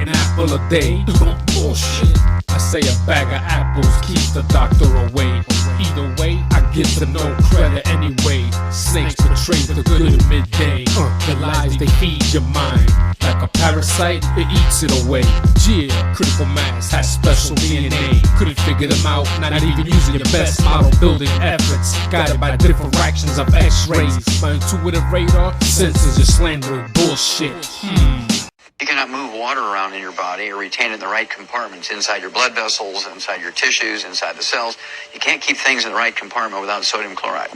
an apple a day. Bullshit. I say a bag of apples keeps the doctor away. Either way, I get to no credit anyway. Snakes betray the good at midday. The lies they feed your mind. Like a parasite, it eats it away. Yeah, critical mass has special DNA. Couldn't figure them out, not even using your best model building efforts. Guided by different fractions of x-rays. My intuitive radar senses your slandering bullshit. You cannot move water around in your body or retain it in the right compartments, inside your blood vessels, inside your tissues, inside the cells. You can't keep things in the right compartment without sodium chloride.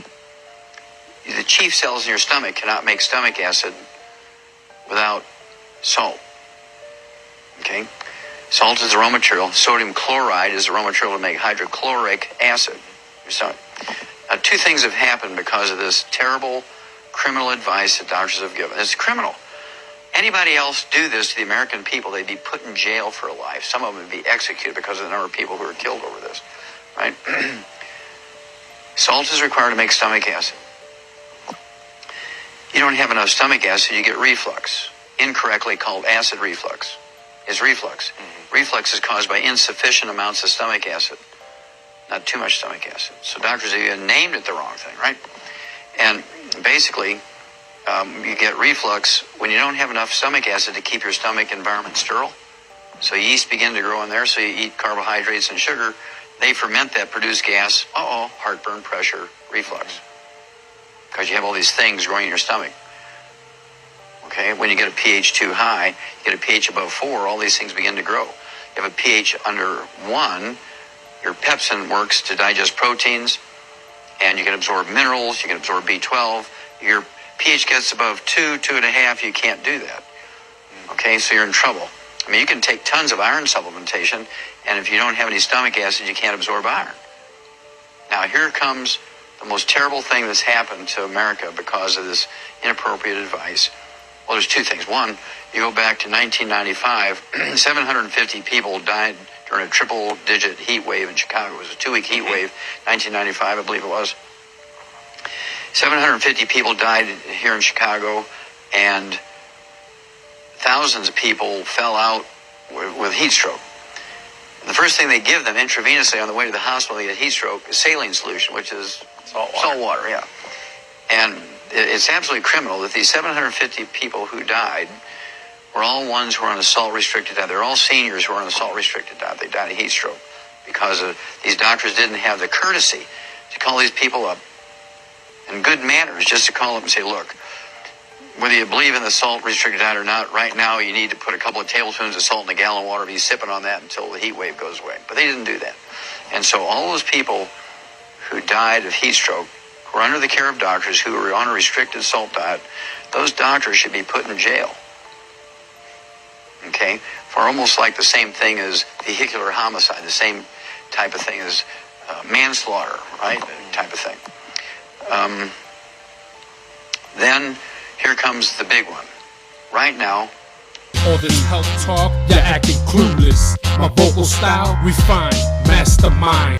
The chief cells in your stomach cannot make stomach acid without salt. Okay? Salt is the raw material. Sodium chloride is the raw material to make hydrochloric acid. Now, two things have happened because of this terrible criminal advice that doctors have given. It's criminal. Anybody else do this to the American people, they'd be put in jail for life. Some of them would be executed because of the number of people who are killed over this. Right? Salt is required to make stomach acid. You don't have enough stomach acid, you get reflux. Incorrectly called acid reflux. Is reflux. Reflux is caused by insufficient amounts of stomach acid. Not too much stomach acid. So doctors have even named it the wrong thing, right? And basically, you get reflux when you don't have enough stomach acid to keep your stomach environment sterile. So yeast begin to grow in there, so you eat carbohydrates and sugar. They ferment that, produce gas. Heartburn, pressure, reflux. Because you have all these things growing in your stomach. Okay, when you get a pH too high, you get a pH above 4, all these things begin to grow. You have a pH under 1, your pepsin works to digest proteins, and you can absorb minerals, you can absorb B12. Your pH gets above 2, 2.5, you can't do that. Okay, so you're in trouble. I mean, you can take tons of iron supplementation, and if you don't have any stomach acid, you can't absorb iron. Now, here comes the most terrible thing that's happened to America because of this inappropriate advice. Well, there's two things. One, you go back to 1995, 750 people died during a triple-digit heat wave in Chicago. It was a 2-week heat wave, 1995, I believe it was. 750 people died here in Chicago, and thousands of people fell out with heat stroke. The first thing they give them intravenously on the way to the hospital to get heat stroke is saline solution, which is salt water, yeah. And it's absolutely criminal that these 750 people who died were all ones who were on a salt-restricted diet. They're all seniors who were on a salt-restricted diet. They died of heat stroke because these doctors didn't have the courtesy to call these people up in good manners, just to call up and say, look, whether you believe in the salt-restricted diet or not, right now you need to put a couple of tablespoons of salt in a gallon of water, be sipping on that until the heat wave goes away. But they didn't do that. And so all those people who died of heat stroke were under the care of doctors who were on a restricted salt diet. Those doctors should be put in jail. Okay? For almost like the same thing as vehicular homicide, the same type of thing as manslaughter, right? Type of thing. Then here comes the big one. Right now, all this health talk, you're acting clueless. My vocal style, refined, mastermind.